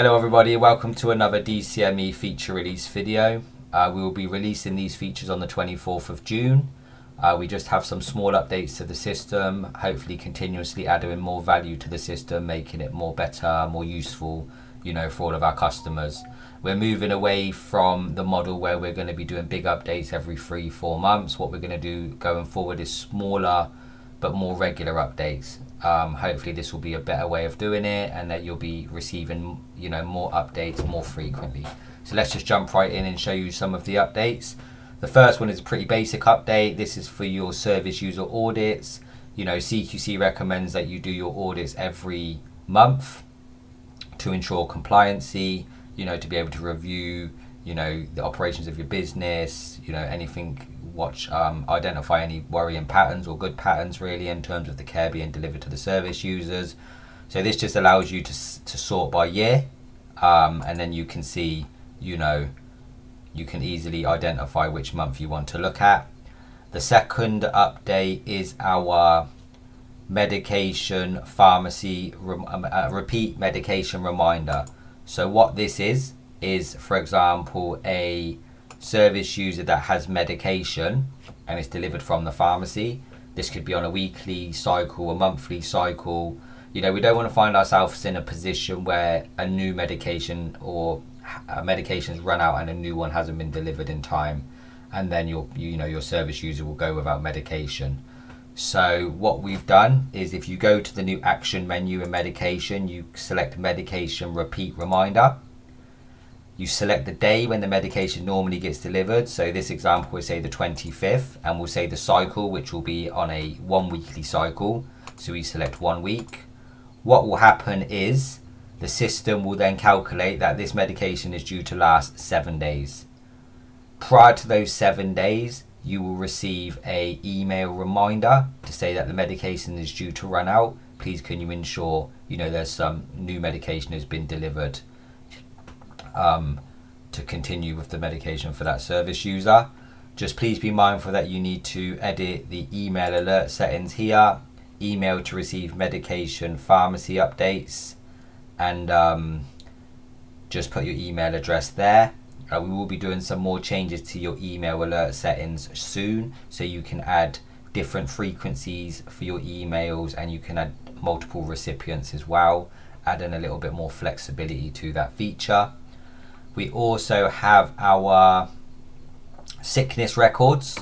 Hello everybody, welcome to another DCME feature release video. We will be releasing these features on the 24th of June. We just have some small updates to the system, hopefully continuously adding more value to the system, making it more better, more useful, for all of our customers. We're moving away from the model where we're going to be doing big updates every 3-4 months. What we're going to do going forward is smaller but more regular updates. Hopefully this will be a better way of doing it, and that you'll be receiving more updates more frequently. So let's just jump right in and show you some of the updates. The first one is a pretty basic update. This is for your service user audits. CQC recommends that you do your audits every month to ensure compliancy, to be able to review the operations of your business, identify any worrying patterns or good patterns really in terms of the care being delivered to the service users. So this just allows you to sort by year, and then you can see, you can easily identify which month you want to look at. The second update is our medication pharmacy repeat medication reminder. So what this is for example a service user that has medication and it's delivered from the pharmacy. This could be on a weekly cycle, a monthly cycle. We don't want to find ourselves in a position where a new medication or medication's run out and a new one hasn't been delivered in time, and then your service user will go without medication. So what we've done is, if you go to the new action menu in medication, you select medication repeat reminder. You select the day when the medication normally gets delivered. So this example will say the 25th, and we'll say the cycle, which will be on a 1 weekly cycle. So we select 1 week. What will happen is the system will then calculate that this medication is due to last 7 days. Prior to those 7 days, you will receive a email reminder to say that the medication is due to run out. Please can you ensure there's some new medication has been delivered to continue with the medication for that service user. Just please be mindful that you need to edit the email alert settings here. Email to receive medication pharmacy updates, and just put your email address there. We will be doing some more changes to your email alert settings soon, so you can add different frequencies for your emails, and you can add multiple recipients as well, adding a little bit more flexibility to that feature. We also have our sickness records.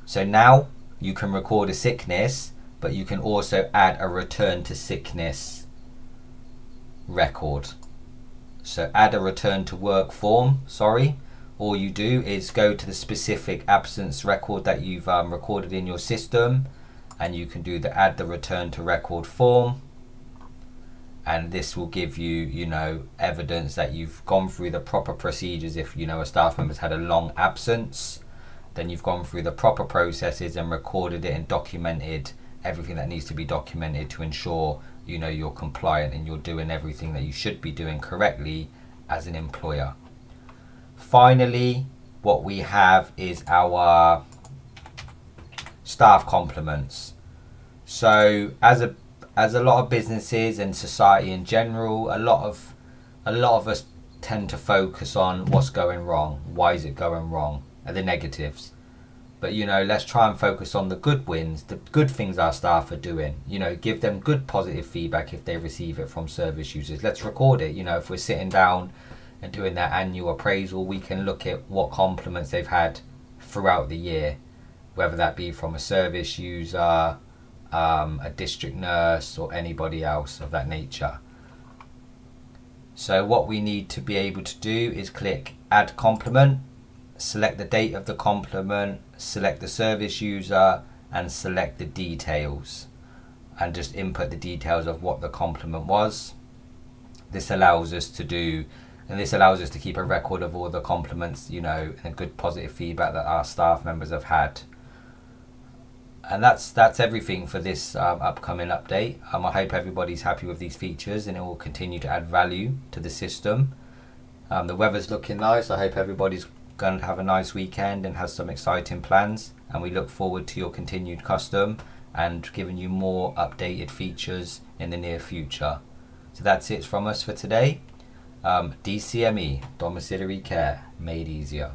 So now you can record a sickness, but you can also add a return to sickness record. So add a return to work form, all you do is go to the specific absence record that you've recorded in your system, and you can do the add the return to record form, and this will give you evidence that you've gone through the proper procedures. If a staff member's had a long absence, then you've gone through the proper processes and recorded it and documented everything that needs to be documented to ensure you're compliant and you're doing everything that you should be doing correctly as an employer. Finally, what we have is our staff compliments. So as a lot of businesses and society in general, a lot of us tend to focus on what's going wrong, why is it going wrong, and the negatives. But let's try and focus on the good wins, the good things our staff are doing. Give them good positive feedback if they receive it from service users. Let's record it. If we're sitting down and doing that annual appraisal, we can look at what compliments they've had throughout the year, whether that be from a service user, a district nurse, or anybody else of that nature. So what we need to be able to do is click add compliment, select the date of the compliment, select the service user, and select the details, and just input the details of what the compliment was. This allows us to keep a record of all the compliments, and good positive feedback that our staff members have had. And that's everything for this upcoming update. I hope everybody's happy with these features, and it will continue to add value to the system. The weather's looking nice. I hope everybody's going to have a nice weekend and has some exciting plans, and we look forward to your continued custom and giving you more updated features in the near future. So that's it from us for today. DCME, Domiciliary Care Made Easier.